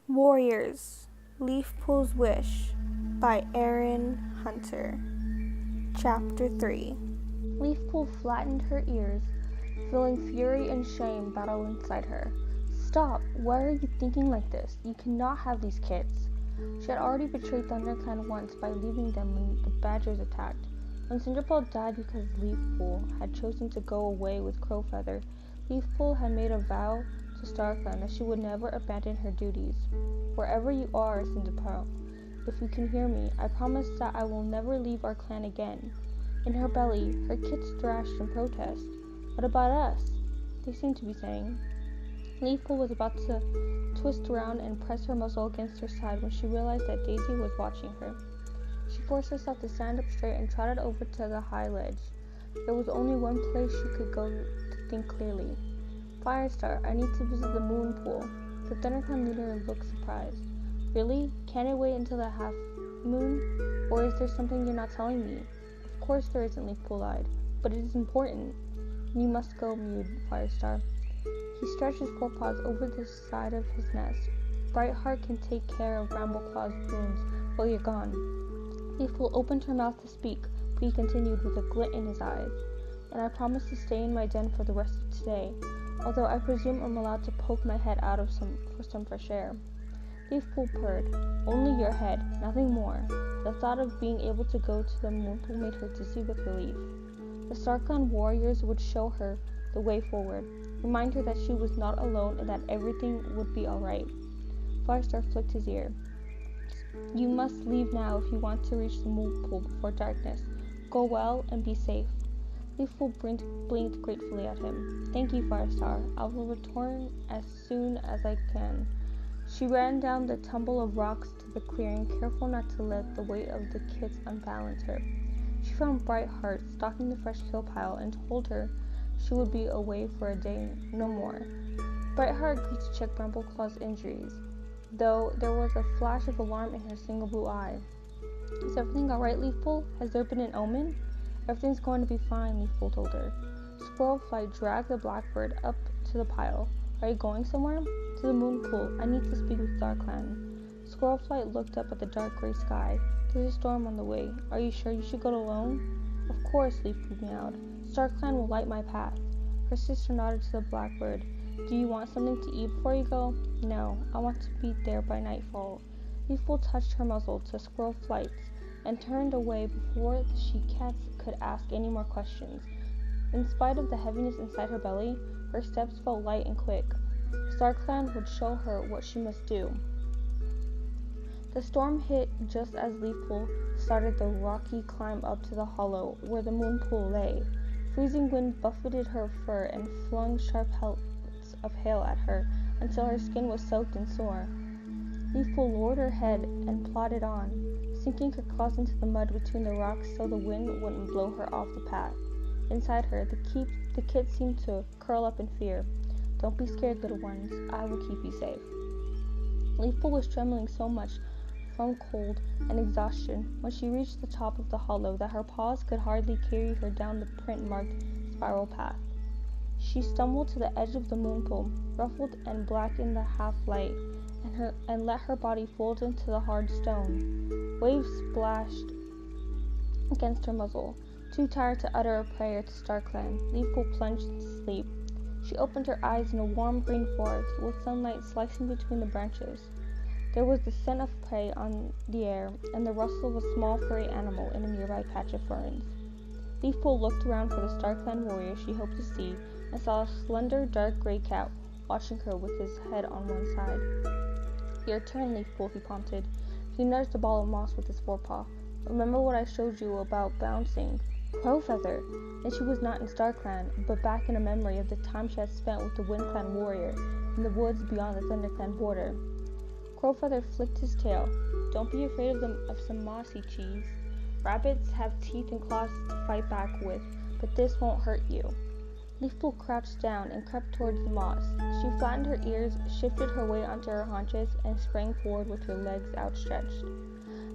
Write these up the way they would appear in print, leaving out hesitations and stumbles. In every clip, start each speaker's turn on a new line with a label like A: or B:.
A: Warriors, Leafpool's Wish by Erin Hunter. Chapter 3.
B: Leafpool flattened her ears, feeling fury and shame battle inside her. Stop! Why are you thinking like this? You cannot have these kids. She had already betrayed ThunderClan once by leaving them when the Badgers attacked. When Cinderpaw died because Leafpool had chosen to go away with Crowfeather, Leafpool had made a vow to StarClan that she would never abandon her duties. Wherever you are, Cinderpaw, if you can hear me, I promise that I will never leave our clan again. In her belly, her kids thrashed in protest. What about us? They seemed to be saying. Leafpool was about to twist around and press her muzzle against her side when she realized that Daisy was watching her. She forced herself to stand up straight and trotted over to the high ledge. There was only one place she could go to think clearly. Firestar, I need to visit the Moonpool. The ThunderClan leader looked surprised. Really? Can't it wait until the half moon? Or is there something you're not telling me? Of course there isn't, Leafpool lied. But it is important. You must go, mewed Firestar. He stretched his forepaws over the side of his nest. Brightheart can take care of Brambleclaw's wounds while you're gone. Leafpool opened her mouth to speak, but he continued with a glint in his eyes. And I promise to stay in my den for the rest of today, although I presume I'm allowed to poke my head out for some fresh air. Leafpool purred. Only your head, nothing more. The thought of being able to go to the Moonpool made her dizzy with relief. The StarClan warriors would show her the way forward, remind her that she was not alone and that everything would be alright. Firestar flicked his ear. You must leave now if you want to reach the Moonpool before darkness. Go well and be safe. Leafpool blinked gratefully at him. Thank you, Firestar. I will return as soon as I can. She ran down the tumble of rocks to the clearing, careful not to let the weight of the kids unbalance her. She found Brightheart stalking the fresh kill pile and told her she would be away for a day, no more. Brightheart agreed to check Brambleclaw's injuries, though there was a flash of alarm in her single blue eye. Is everything alright, Leafpool? Has there been an omen? Everything's going to be fine, Leafpool told her. Squirrelflight dragged the blackbird up to the pile. Are you going somewhere? To the Moonpool. I need to speak with StarClan. Squirrelflight looked up at the dark gray sky. There's a storm on the way. Are you sure you should go alone? Of course, Leafpool meowed. StarClan will light my path. Her sister nodded to the blackbird. Do you want something to eat before you go? No, I want to be there by nightfall. Leafpool touched her muzzle to Squirrelflight's and turned away before the she-cats could ask any more questions. In spite of the heaviness inside her belly, her steps felt light and quick. StarClan would show her what she must do. The storm hit just as Leafpool started the rocky climb up to the hollow where the Moonpool lay. Freezing wind buffeted her fur and flung sharp pelts of hail at her until her skin was soaked and sore. Leafpool lowered her head and plodded on, sinking her claws into the mud between the rocks so the wind wouldn't blow her off the path. Inside her, the kids seemed to curl up in fear. Don't be scared, little ones. I will keep you safe. Leafpool was trembling so much from cold and exhaustion when she reached the top of the hollow that her paws could hardly carry her down the print-marked spiral path. She stumbled to the edge of the Moonpool, ruffled and black in the half-light, and let her body fold into the hard stone. Waves splashed against her muzzle. Too tired to utter a prayer to StarClan, Leafpool plunged into sleep. She opened her eyes in a warm green forest with sunlight slicing between the branches. There was the scent of prey on the air and the rustle of a small furry animal in a nearby patch of ferns. Leafpool looked around for the StarClan warrior she hoped to see and saw a slender, dark gray cat watching her with his head on one side. Your turn, Leafpool, he prompted. He nudged a ball of moss with his forepaw. Remember what I showed you about bouncing? Crowfeather! And she was not in StarClan, but back in a memory of the time she had spent with the WindClan warrior in the woods beyond the ThunderClan border. Crowfeather flicked his tail. Don't be afraid of some mossy cheese. Rabbits have teeth and claws to fight back with, but this won't hurt you. Leafpool crouched down and crept towards the moss. She flattened her ears, shifted her weight onto her haunches, and sprang forward with her legs outstretched.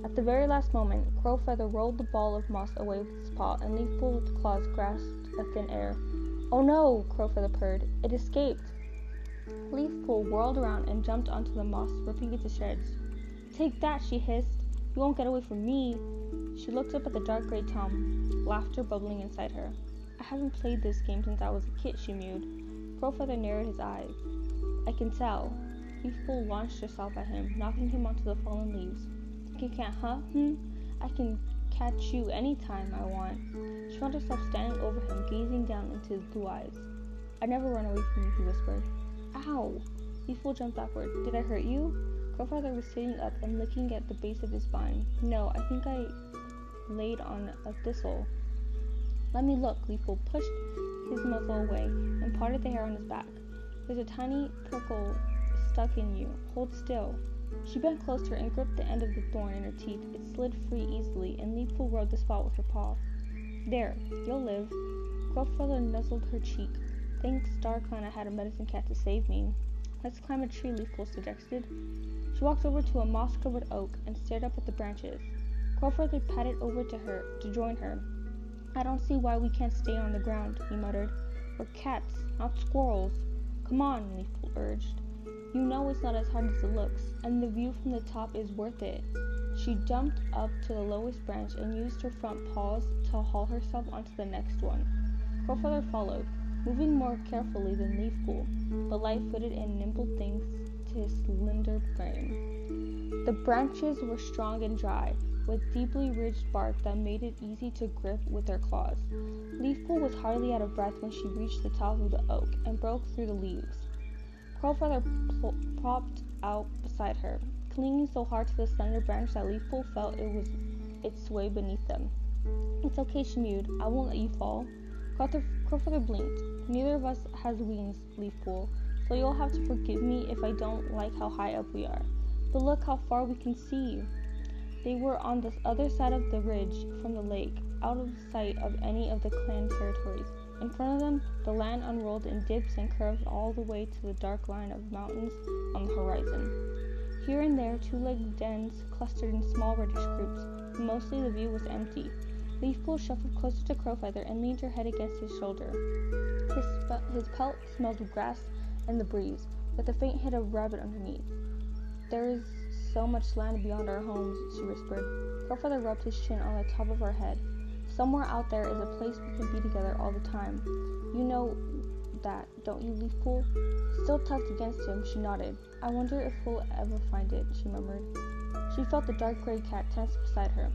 B: At the very last moment, Crowfeather rolled the ball of moss away with his paw, and Leafpool's claws grasped a thin air. Oh no! Crowfeather purred. It escaped! Leafpool whirled around and jumped onto the moss, ripping it to shreds. "Take that," she hissed. "You won't get away from me." She looked up at the dark gray tom, laughter bubbling inside her. "I haven't played this game since I was a kid," she mewed. Crowfeather narrowed his eyes. "I can tell." Leafpool launched herself at him, knocking him onto the fallen leaves. "Think you can't, huh? I can catch you any time I want." She found herself standing over him, gazing down into his blue eyes. "I never run away from you," he whispered. "Ow!" Leafpool jumped backward. "Did I hurt you?" Crowfeather was sitting up and licking at the base of his spine. "No, I think I laid on a thistle." "Let me look." Leafpool pushed his muzzle away and parted the hair on his back. "There's a tiny prickle stuck in you. Hold still." She bent closer and gripped the end of the thorn in her teeth. It slid free easily, and Leafpool rubbed the spot with her paw. "There, you'll live." Crowfeather nuzzled her cheek. "Thanks StarClan I had a medicine cat to save me." "Let's climb a tree," Leafpool suggested. She walked over to a moss-covered oak and stared up at the branches. Crowfeather padded over to her to join her. "I don't see why we can't stay on the ground," he muttered. "We're cats, not squirrels." "Come on," Leafpool urged. "You know it's not as hard as it looks, and the view from the top is worth it." She jumped up to the lowest branch and used her front paws to haul herself onto the next one. Crowfeather followed, moving more carefully than Leafpool, but light-footed and nimble thanks to his slender frame. The branches were strong and dry, with deeply ridged bark that made it easy to grip with their claws. Leafpool was hardly out of breath when she reached the top of the oak and broke through the leaves. Crowfeather propped out beside her, clinging so hard to the slender branch that Leafpool felt it sway beneath them. "It's okay," she mewed. "I won't let you fall." Crowfeather blinked. "Neither of us has wings, Leafpool, so you'll have to forgive me if I don't like how high up we are. But look how far we can see." They were on the other side of the ridge from the lake, out of sight of any of the clan territories. In front of them, the land unrolled in dips and curved all the way to the dark line of mountains on the horizon. Here and there, two-legged dens clustered in small reddish groups, but mostly the view was empty. Leafpool shuffled closer to Crowfeather and leaned her head against his shoulder. His pelt smelled of grass and the breeze, with a faint hint of rabbit underneath. "There is so much land beyond our homes," she whispered. Crowfeather rubbed his chin on the top of her head. "Somewhere out there is a place we can be together all the time. You know that, don't you, Leafpool?" Still tucked against him, she nodded. "I wonder if we'll ever find it," she murmured. She felt the dark gray cat tense beside her.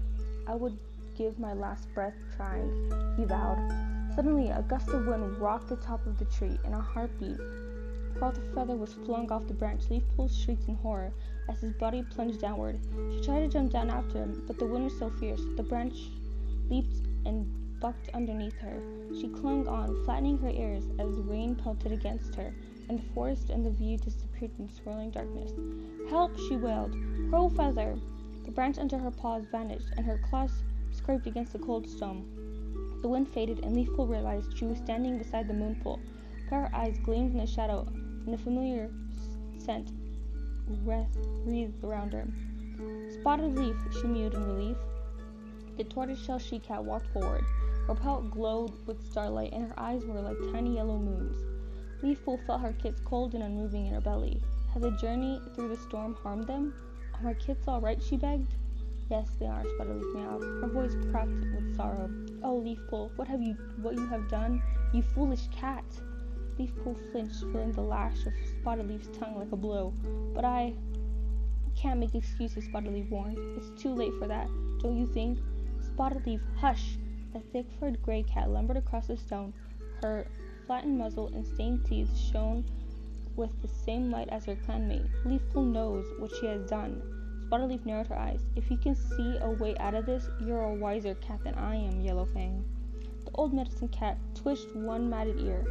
B: "I would give my last breath trying," he vowed. Suddenly, a gust of wind rocked the top of the tree. In a heartbeat, Crowfeather was flung off the branch. Leafpool shrieked in horror as his body plunged downward. She tried to jump down after him, but the wind was so fierce the branch leaped and bucked underneath her. She clung on, flattening her ears as rain pelted against her, and the forest and the view disappeared in swirling darkness. "Help!" she wailed. "Crowfeather!" The branch under her paws vanished, and her claws scraped against the cold stone. The wind faded, and Leafpool realized she was standing beside the Moonpool. Her eyes gleamed in the shadow, and a familiar scent wreathed around her. "Spotted Leaf," she mewed in relief. The tortoiseshell she-cat walked forward. Her pelt glowed with starlight, and her eyes were like tiny yellow moons. Leafpool felt her kids cold and unmoving in her belly. Had the journey through the storm harmed them? "Are my kids all right?" she begged. "Yes, they are," Spotted Leaf meowed. Her voice cracked with sorrow. "Oh, Leafpool, what you have done? You foolish cat!" Leafpool flinched, feeling the lash of Spotted Leaf's tongue like a blow. "But I can't make excuses," Spotted Leaf warned. "It's too late for that, don't you think?" "Spotted Leaf, hush!" The thick-furred gray cat lumbered across the stone. Her flattened muzzle and stained teeth shone with the same light as her clanmate. "Leafpool knows what she has done." Spotted Leaf narrowed her eyes. "If you can see a way out of this, you're a wiser cat than I am, Yellowfang." The old medicine cat twitched one matted ear.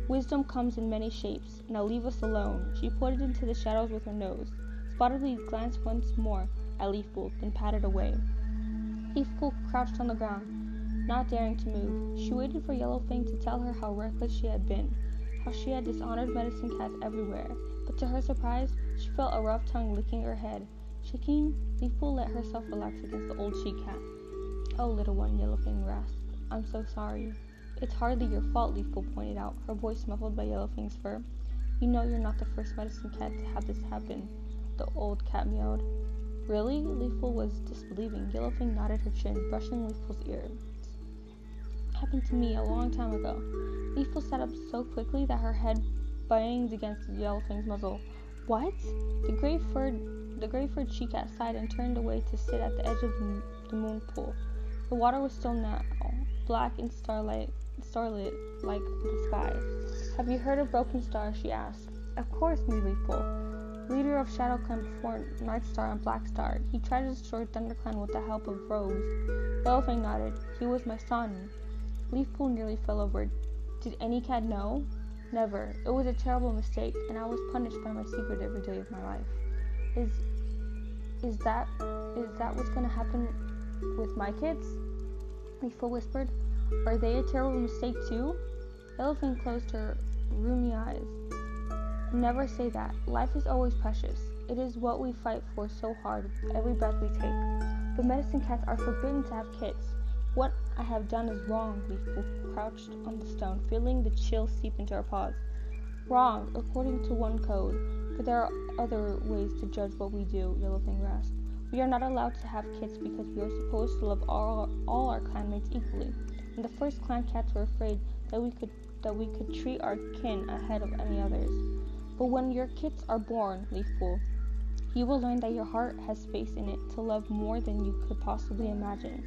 B: "Wisdom comes in many shapes. Now leave us alone." She pointed into the shadows with her nose. Spotted Leaf glanced once more at Leafpool, then patted away. Leafpool crouched on the ground, not daring to move. She waited for Yellowfang to tell her how reckless she had been, how she had dishonored medicine cats everywhere. But to her surprise, she felt a rough tongue licking her head. Shaking, Leafpool let herself relax against the old she-cat. "Oh, little one," Yellowfang rasped. "I'm so sorry." "It's hardly your fault," Leafpool pointed out, her voice muffled by Yellowfang's fur. You know you're not the first medicine cat to have this happen, the old cat meowed. Really? Leafpool was disbelieving. Yellowfang nodded her chin, brushing Leafpool's ear. Happened to me a long time ago. Leafpool sat up so quickly that her head banged against Yellowfang's muzzle. What? The gray-furred she-cat sighed and turned away to sit at the edge of the Moonpool. The water was still now, black and starlit like the sky. Have you heard of Broken Star? She asked. Of course, me Leafpool. Leader of StarClan before Nightstar and Blackstar. He tried to destroy ThunderClan with the help of rogues. Yellowfang nodded. He was my son. Leafpool nearly fell over. Did any cat know? Never. It was a terrible mistake, and I was punished by my secret every day of my life. Is that what's gonna happen with my kids? Leafpool whispered. Are they a terrible mistake too? Yellowfang closed her rheumy eyes. Never say that. Life is always precious. It is what we fight for so hard with every breath we take. But medicine cats are forbidden to have kids. What I have done is wrong, Leafpool crouched on the stone, feeling the chill seep into her paws. Wrong, according to one code, but there are other ways to judge what we do, Yellowfang rasped. We are not allowed to have kids because we are supposed to love all our clanmates equally. And the first clan cats were afraid that we could treat our kin ahead of any others. But when your kids are born, Leafpool, you will learn that your heart has space in it to love more than you could possibly imagine.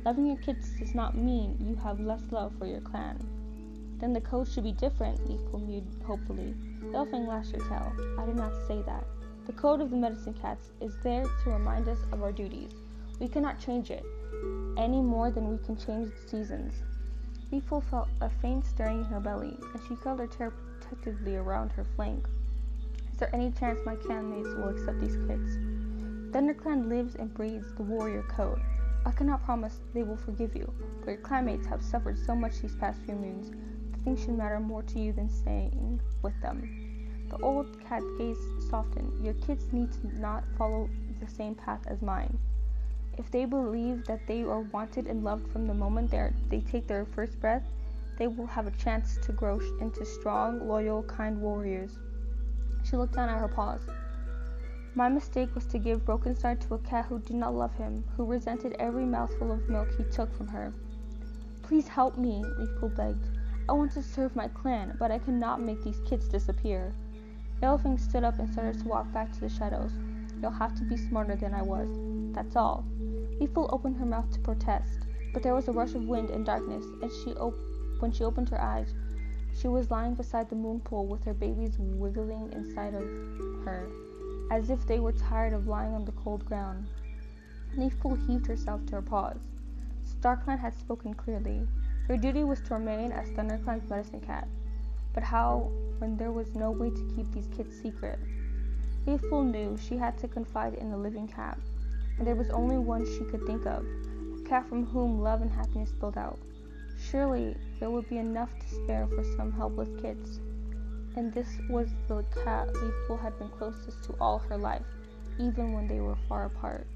B: Loving your kids does not mean you have less love for your clan. Then the code should be different, Leafpool mewed hopefully. Yellowfang lashed her tail. I did not say that. The code of the medicine cats is there to remind us of our duties. We cannot change it, any more than we can change the seasons. Leafpool felt a faint stirring in her belly, and she curled her tail protectively around her flank. Is there any chance my clanmates will accept these kids? ThunderClan lives and breathes the warrior code. I cannot promise they will forgive you, but your clanmates have suffered so much these past few moons. Nothing should matter more to you than staying with them. The old cat's gaze softened. Your kids need to not follow the same path as mine. If they believe that they are wanted and loved from the moment they take their first breath, they will have a chance to grow into strong, loyal, kind warriors. She looked down at her paws. My mistake was to give Broken Star to a cat who did not love him, who resented every mouthful of milk he took from her. Please help me, Leafpool begged. I want to serve my clan, but I cannot make these kids disappear. Yellowfang stood up and started to walk back to the shadows. You'll have to be smarter than I was. That's all. Leafpool opened her mouth to protest, but there was a rush of wind and darkness, and when she opened her eyes, she was lying beside the Moonpool with her babies wiggling inside of her, as if they were tired of lying on the cold ground. Leafpool heaved herself to her paws. StarClan had spoken clearly. Her duty was to remain as ThunderClan's medicine cat. But how when there was no way to keep these kids secret? Leafpool knew she had to confide in a living cat, and there was only one she could think of, a cat from whom love and happiness spilled out. Surely there would be enough to spare for some helpless kids. And this was the cat Leafpool had been closest to all her life, even when they were far apart.